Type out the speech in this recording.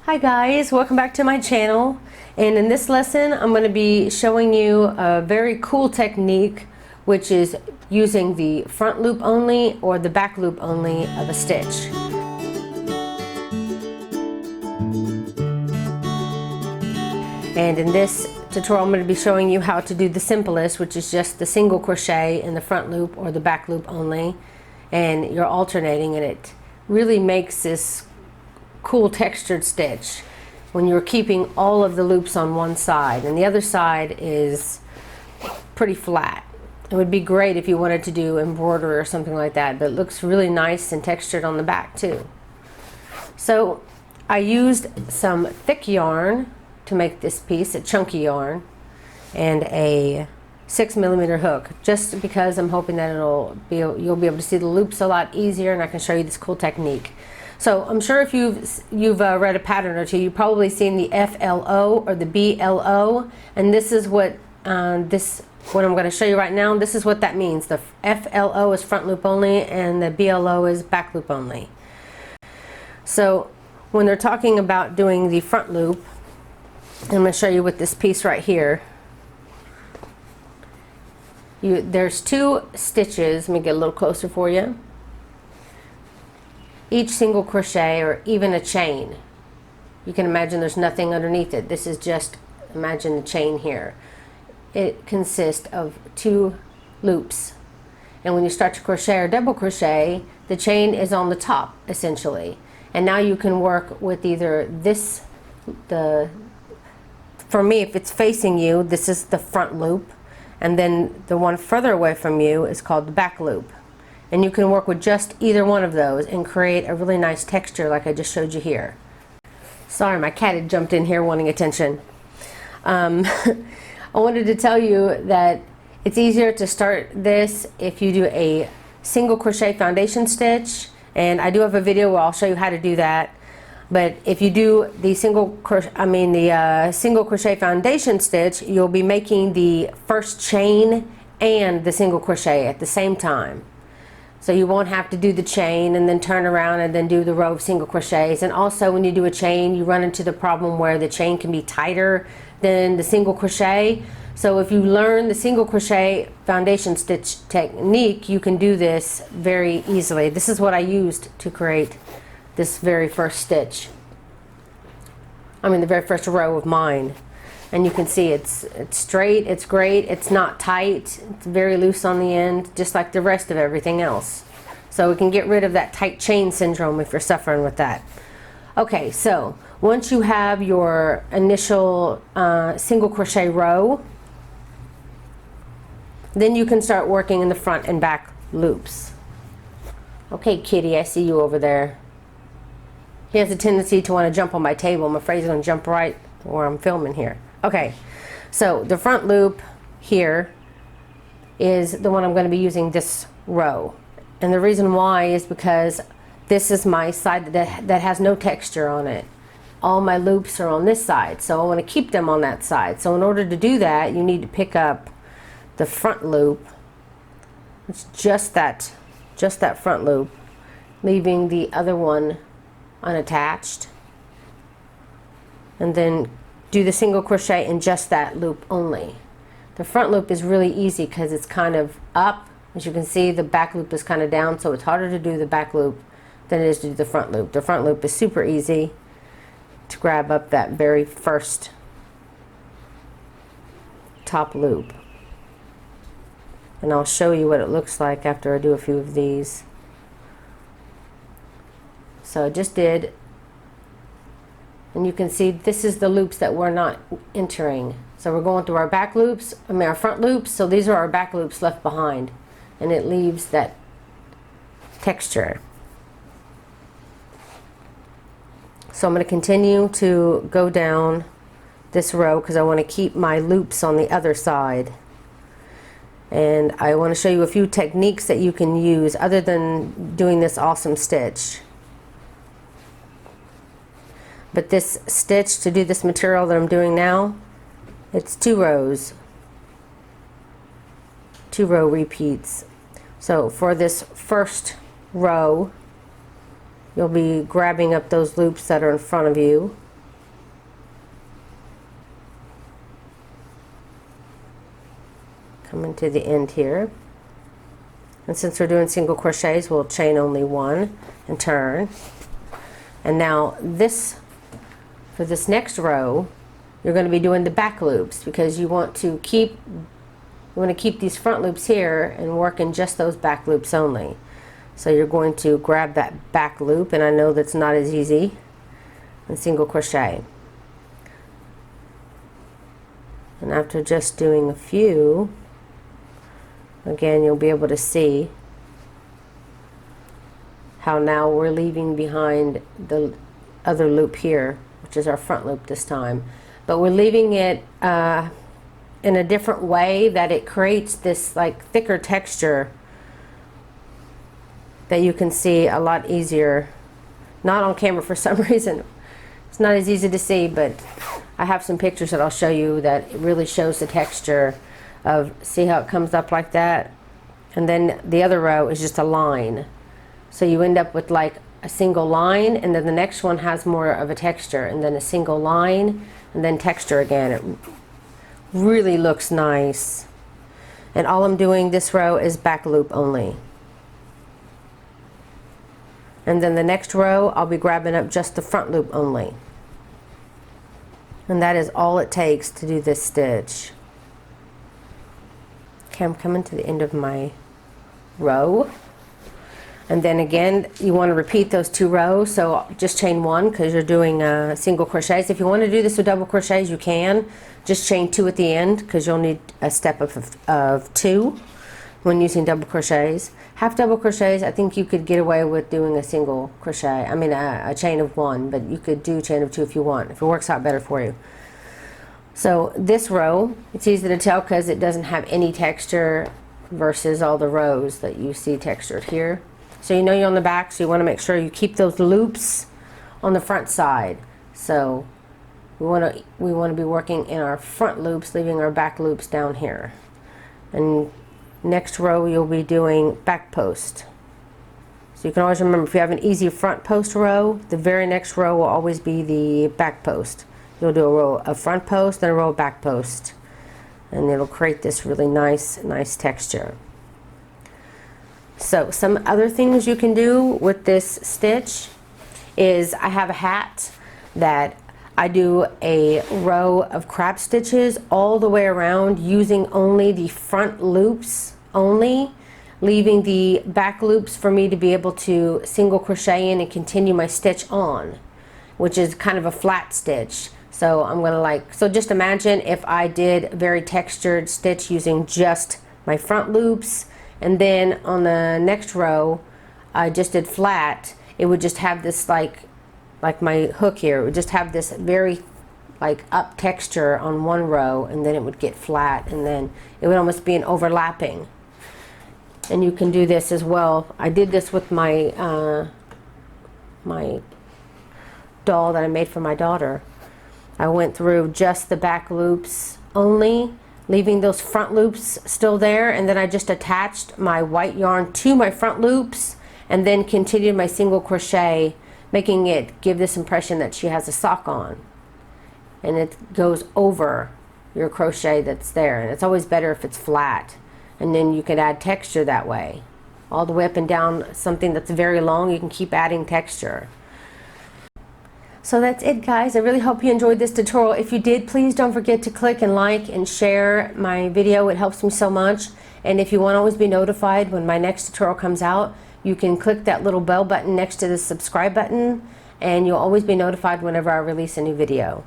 Hi guys, welcome back to my channel, and in this lesson I'm going to be showing you a very cool technique, which is using the front loop only or the back loop only of a stitch. And in this tutorial I'm going to be showing you how to do the simplest, which is just the single crochet in the front loop or the back loop only, and you're alternating, and it really makes this cool textured stitch when you're keeping all of the loops on one side and the other side is pretty flat. It would be great if you wanted to do embroidery or something like that, but it looks really nice and textured on the back too. So I used some thick yarn to make this piece, a chunky yarn, and a 6mm hook, just because I'm hoping that you'll be able to see the loops a lot easier and I can show you this cool technique. So I'm sure if you've read a pattern or two, you've probably seen the FLO or the BLO, and this is what what I'm going to show you right now. This is what that means. The FLO is front loop only and the BLO is back loop only. So when they're talking about doing the front loop, I'm going to show you with this piece right here. There's two stitches. Let me get a little closer for you. Each single crochet or even a chain. You can imagine there's nothing underneath it. This is just, imagine the chain here. It consists of two loops. And when you start to crochet or double crochet, the chain is on the top essentially. And now you can work with either this, for me, if it's facing you, this is the front loop. And then the one further away from you is called the back loop. And you can work with just either one of those and create a really nice texture like I just showed you here. Sorry, my cat had jumped in here wanting attention. I wanted to tell you that it's easier to start this if you do a single crochet foundation stitch, and I do have a video where I'll show you how to do that. But if you do the single crochet foundation stitch, you'll be making the first chain and the single crochet at the same time. So you won't have to do the chain and then turn around and then do the row of single crochets. And also when you do a chain, you run into the problem where the chain can be tighter than the single crochet. So if you learn the single crochet foundation stitch technique, you can do this very easily. This is what I used to create this very first stitch. I mean the very first row of mine. And you can see it's straight, it's great, it's not tight, it's very loose on the end, just like the rest of everything else. So we can get rid of that tight chain syndrome if you're suffering with that. Okay, so once you have your initial single crochet row, then you can start working in the front and back loops. Okay, kitty, I see you over there. He has a tendency to want to jump on my table. I'm afraid he's going to jump right where I'm filming here. Okay, so the front loop here is the one I'm going to be using this row. And the reason why is because this is my side that has no texture on it. All my loops are on this side, so I want to keep them on that side. So in order to do that, you need to pick up the front loop. It's just that front loop, leaving the other one unattached. And then do the single crochet in just that loop only. The front loop is really easy because it's kind of up. As you can see, the back loop is kind of down, so it's harder to do the back loop than it is to do the front loop. The front loop is super easy to grab up that very first top loop. And I'll show you what it looks like after I do a few of these. So I just did. And you can see this is the loops that we're not entering. So we're going through our back loops, our front loops, so these are our back loops left behind. And it leaves that texture. So I'm going to continue to go down this row because I want to keep my loops on the other side. And I want to show you a few techniques that you can use other than doing this awesome stitch. But this stitch, to do this material that I'm doing now, it's 2 rows, 2 row repeats. So for this first row, you'll be grabbing up those loops that are in front of you Coming to the end here. And since we're doing single crochets, we'll chain only one and turn. And now this, for this next row, you're going to be doing the back loops because you want to keep these front loops here and work in just those back loops only. So you're going to grab that back loop, and I know that's not as easy, and single crochet. And after just doing a few, again, you'll be able to see how now we're leaving behind the other loop here, which is our front loop this time. But we're leaving it in a different way that it creates this like thicker texture that you can see a lot easier. Not on camera for some reason. It's not as easy to see, but I have some pictures that I'll show you that it really shows the texture of, see how it comes up like that? And then the other row is just a line. So you end up with like a single line, and then the next one has more of a texture, and then a single line, and then texture again. It really looks nice. And all I'm doing this row is back loop only. And then the next row, I'll be grabbing up just the front loop only. And that is all it takes to do this stitch. Okay, I'm coming to the end of my row. And then again, you want to repeat those two rows, so just chain one because you're doing single crochets. If you want to do this with double crochets, you can. Just chain two at the end because you'll need a step of two when using double crochets. Half double crochets, I think you could get away with doing a single crochet, I mean a chain of one, but you could do chain of two if you want, if it works out better for you. So this row, it's easy to tell because it doesn't have any texture versus all the rows that you see textured here. So you know you're on the back, so you want to make sure you keep those loops on the front side. So we want to be working in our front loops, leaving our back loops down here. And next row you'll be doing back post. So you can always remember, if you have an easy front post row, the very next row will always be the back post. You'll do a row of front post and a row of back post, and it'll create this really nice texture. So some other things you can do with this stitch is, I have a hat that I do a row of crab stitches all the way around using only the front loops only, leaving the back loops for me to be able to single crochet in and continue my stitch on, which is kind of a flat stitch. So I'm gonna so just imagine if I did a very textured stitch using just my front loops, and then on the next row I just did flat. It would just have this like my hook here, it would just have this very up texture on one row, and then it would get flat, and then it would almost be an overlapping. And you can do this as well. I did this with my my doll that I made for my daughter. I went through just the back loops only, leaving those front loops still there, and then I just attached my white yarn to my front loops and then continued my single crochet, making it give this impression that she has a sock on, and it goes over your crochet that's there. And it's always better if it's flat, and then you can add texture that way all the way up and down. Something that's very long, you can keep adding texture. So that's it, guys. I really hope you enjoyed this tutorial. If you did, please don't forget to click and like and share my video. It helps me so much. And if you want to always be notified when my next tutorial comes out, you can click that little bell button next to the subscribe button, and you'll always be notified whenever I release a new video.